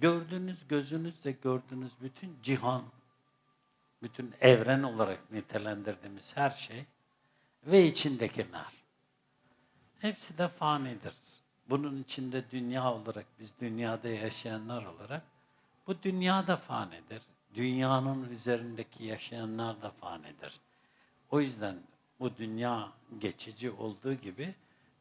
gördüğünüz, gözünüzle gördüğünüz bütün cihan, bütün evren olarak nitelendirdiğimiz her şey ve içindekiler. Hepsi de fanidir. Bunun içinde dünya olarak, biz dünyada yaşayanlar olarak, bu dünya da fanidir. Dünyanın üzerindeki yaşayanlar da fanidir. O yüzden bu dünya geçici olduğu gibi,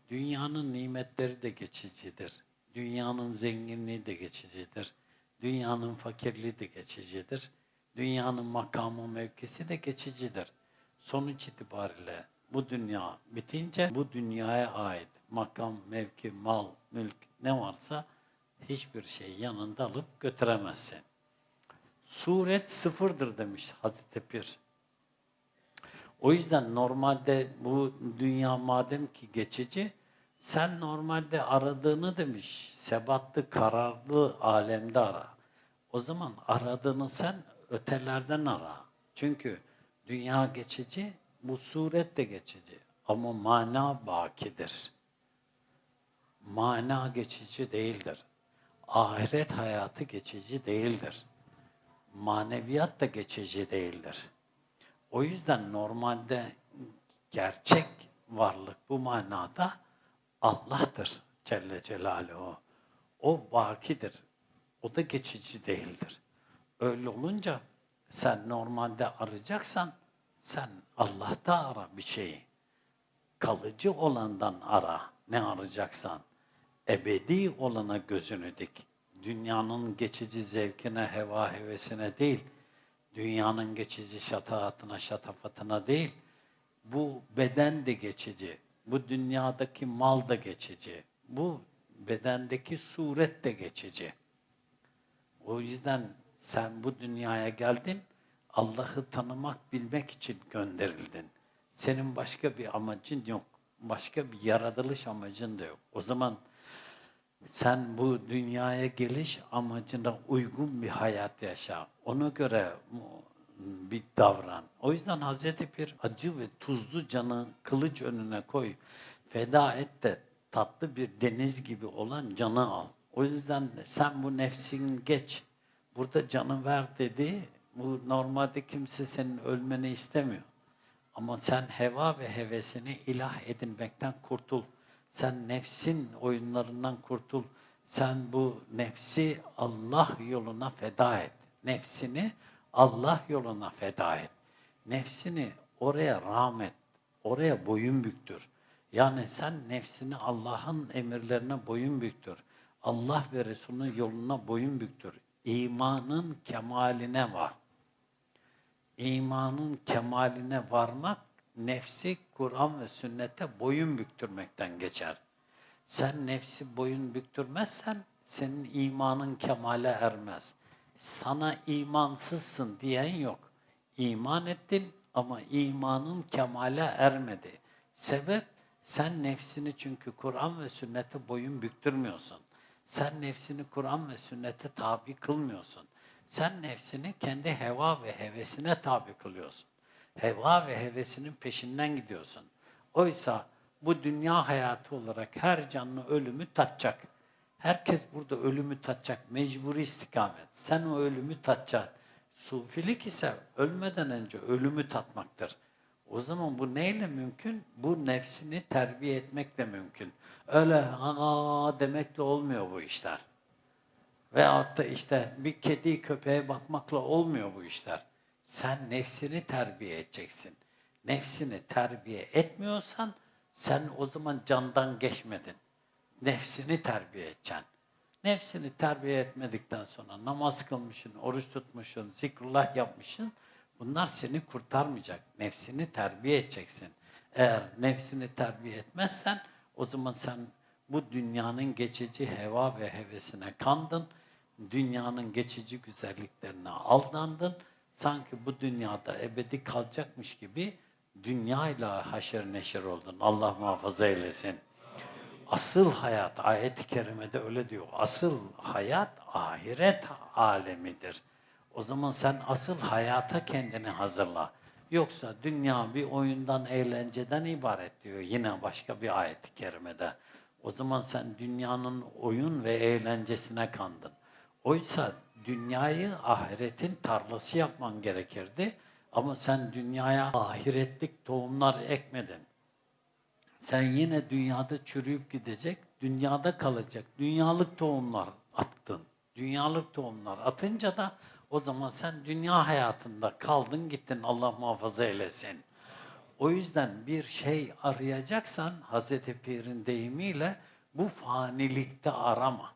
dünyanın nimetleri de geçicidir. Dünyanın zenginliği de geçicidir. Dünyanın fakirliği de geçicidir. Dünyanın makamı mevkisi de geçicidir. Sonuç itibariyle bu dünya bitince bu dünyaya ait makam, mevki, mal, mülk ne varsa hiçbir şey yanında alıp götüremezsin. Suret sıfırdır demiş Hazreti Pir. O yüzden normalde bu dünya madem ki geçici, sen normalde aradığını demiş, sebatlı, kararlı alemde ara. O zaman aradığını sen ötelerden ara. Çünkü dünya geçici, bu suret de geçici. Ama mana bakidir. Mana geçici değildir. Ahiret hayatı geçici değildir. Maneviyat da geçici değildir. O yüzden normalde gerçek varlık bu manada Allah'tır Celle Celaluhu. O bakidir. O da geçici değildir. Öyle olunca sen normalde arayacaksan sen Allah'ta ara bir şeyi. Kalıcı olandan ara ne arayacaksan. Ebedi olana gözünü dik. Dünyanın geçici zevkine, heva hevesine değil, dünyanın geçici şataatına, şatafatına değil, bu beden de geçici, bu dünyadaki mal da geçici, bu bedendeki suret de geçici. O yüzden sen bu dünyaya geldin, Allah'ı tanımak, bilmek için gönderildin. Senin başka bir amacın yok, başka bir yaratılış amacın da yok. O zaman sen bu dünyaya geliş amacına uygun bir hayat yaşa. Ona göre bir davran. O yüzden Hazreti Pir acı ve tuzlu canı kılıç önüne koy. Feda et de tatlı bir deniz gibi olan canı al. O yüzden sen bu nefsin geç. Burada canı ver dedi. Bu normalde kimse senin ölmeni istemiyor. Ama sen heva ve hevesini ilah edinmekten kurtul. Sen nefsin oyunlarından kurtul. Sen bu nefsi Allah yoluna feda et. Nefsini Allah yoluna feda et. Nefsini oraya rağmet, oraya boyun büktür. Yani sen nefsini Allah'ın emirlerine boyun büktür. Allah ve Resulünün yoluna boyun büktür. İmanın kemaline var. İmanın kemaline varmak, nefsi Kur'an ve sünnete boyun büktürmekten geçer. Sen nefsi boyun büktürmezsen, senin imanın kemale ermez. Sana imansızsın diyen yok. İman ettin ama imanın kemale ermedi. Sebep, sen nefsini çünkü Kur'an ve sünnete boyun büktürmüyorsun. Sen nefsini Kur'an ve sünnete tabi kılmıyorsun. Sen nefsini kendi heva ve hevesine tabi kılıyorsun. Heva ve hevesinin peşinden gidiyorsun. Oysa bu dünya hayatı olarak her canlı ölümü tatacak. Herkes burada ölümü tatacak. Mecburi istikamet. Sen o ölümü tatacaksın. Sufilik ise ölmeden önce ölümü tatmaktır. O zaman bu neyle mümkün? Bu nefsini terbiye etmekle mümkün. Öyle aa demekle olmuyor bu işler. Veyahut da işte bir kedi köpeğe bakmakla olmuyor bu işler. Sen nefsini terbiye edeceksin. Nefsini terbiye etmiyorsan sen o zaman candan geçmedin. Nefsini terbiye edeceksin. Nefsini terbiye etmedikten sonra namaz kılmışsın, oruç tutmuşsun, zikrullah yapmışsın. Bunlar seni kurtarmayacak. Nefsini terbiye edeceksin. Eğer nefsini terbiye etmezsen o zaman sen bu dünyanın geçici heva ve hevesine kandın. Dünyanın geçici güzelliklerine aldandın. Sanki bu dünyada ebedi kalacakmış gibi dünyayla haşer neşir oldun. Allah muhafaza eylesin. Asıl hayat, ayet-i kerimede öyle diyor. Asıl hayat ahiret alemidir. O zaman sen asıl hayata kendini hazırla. Yoksa dünya bir oyundan, eğlenceden ibaret diyor yine başka bir ayet-i kerimede. O zaman sen dünyanın oyun ve eğlencesine kandın. Oysa dünyayı ahiretin tarlası yapman gerekirdi. Ama sen dünyaya ahiretlik tohumlar ekmedin. Sen yine dünyada çürüyüp gidecek, dünyada kalacak, dünyalık tohumlar attın. Dünyalık tohumlar atınca da o zaman sen dünya hayatında kaldın gittin, Allah muhafaza eylesin. O yüzden bir şey arayacaksan Hazreti Pir'in deyimiyle bu fanilikte arama.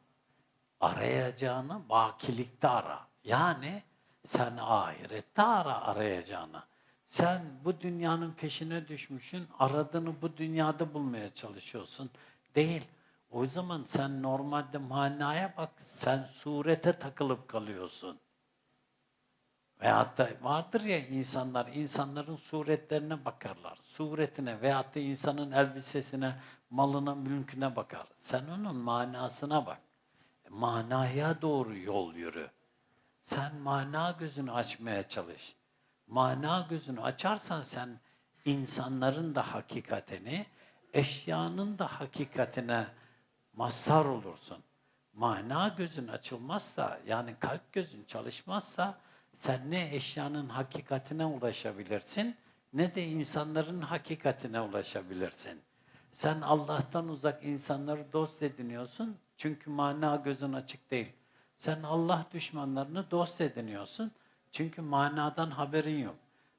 Arayacağını bakilikte ara. Yani sen ahirette arayacağını. Sen bu dünyanın peşine düşmüşsün, aradığını bu dünyada bulmaya çalışıyorsun. Değil. O zaman sen normalde manaya bak, sen surete takılıp kalıyorsun. Veyahut da vardır ya insanların suretlerine bakarlar. Suretine veyahut da insanın elbisesine, malına, mülküne bakar. Sen onun manasına bak. Manaya doğru yol yürü. Sen mana gözünü açmaya çalış. Mana gözünü açarsan sen insanların da hakikatini, eşyanın da hakikatine mazhar olursun. Mana gözün açılmazsa, yani kalp gözün çalışmazsa sen ne eşyanın hakikatine ulaşabilirsin, ne de insanların hakikatine ulaşabilirsin. Sen Allah'tan uzak insanları dost ediniyorsun çünkü mana gözün açık değil. Sen Allah düşmanlarını dost ediniyorsun çünkü manadan haberin yok.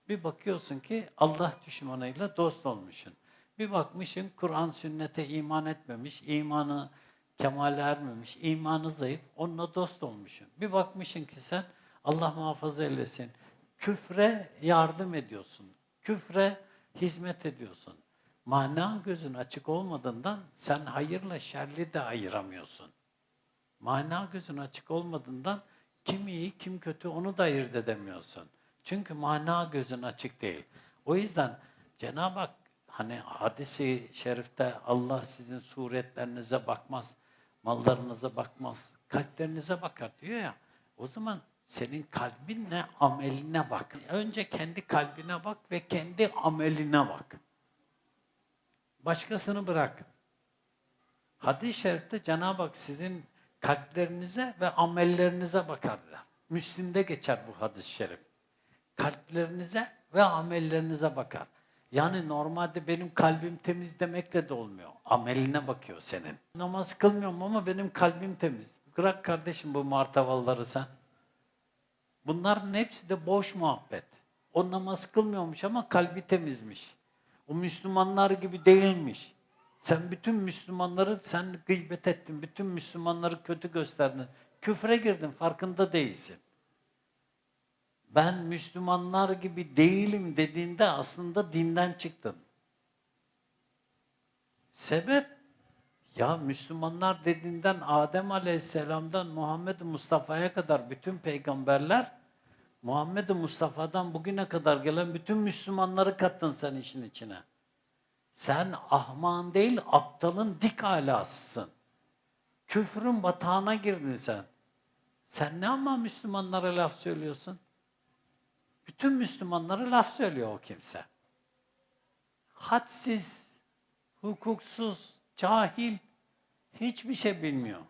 Bir bakıyorsun ki Allah düşmanıyla dost olmuşsun. Bir bakmışsın Kur'an sünnete iman etmemiş, imanı kemale ermemiş, imanı zayıf, onunla dost olmuşsun. Bir bakmışsın ki sen Allah muhafaza eylesin, küfre yardım ediyorsun, küfre hizmet ediyorsun. Mana gözün açık olmadığından sen hayırla şerli de ayıramıyorsun. Mana gözün açık olmadığından kim iyi kim kötü onu da ayırt edemiyorsun. Çünkü mana gözün açık değil. O yüzden Cenab-ı Hak hani hadisi şerifte Allah sizin suretlerinize bakmaz, mallarınıza bakmaz, kalplerinize bakar diyor ya. O zaman senin kalbinle ameline bak. Önce kendi kalbine bak ve kendi ameline bak. Başkasını bırak. Hadis-i şerifte Cenab-ı Hak sizin kalplerinize ve amellerinize bakar der. Müslim'de geçer bu hadis-i şerif. Kalplerinize ve amellerinize bakar. Yani normalde benim kalbim temiz demekle de olmuyor. Ameline bakıyor senin. Namaz kılmıyorum ama benim kalbim temiz. Bırak kardeşim bu martavalları sen. Bunların hepsi de boş muhabbet. O namaz kılmıyormuş ama kalbi temizmiş. O Müslümanlar gibi değilmiş. Sen bütün Müslümanları sen gıybet ettin. Bütün Müslümanları kötü gösterdin. Küfre girdin farkında değilsin. Ben Müslümanlar gibi değilim dediğinde aslında dinden çıktın. Sebep? Ya Müslümanlar dediğinden Adem Aleyhisselam'dan Muhammed Mustafa'ya kadar bütün peygamberler Muhammed Mustafa'dan bugüne kadar gelen bütün Müslümanları kattın sen işin içine. Sen ahmağın değil aptalın dik alasısın. Küfrün batağına girdin sen. Sen ne ama Müslümanlara laf söylüyorsun? Bütün Müslümanlara laf söylüyor o kimse. Hadsiz, hukuksuz, cahil, hiçbir şey bilmiyor.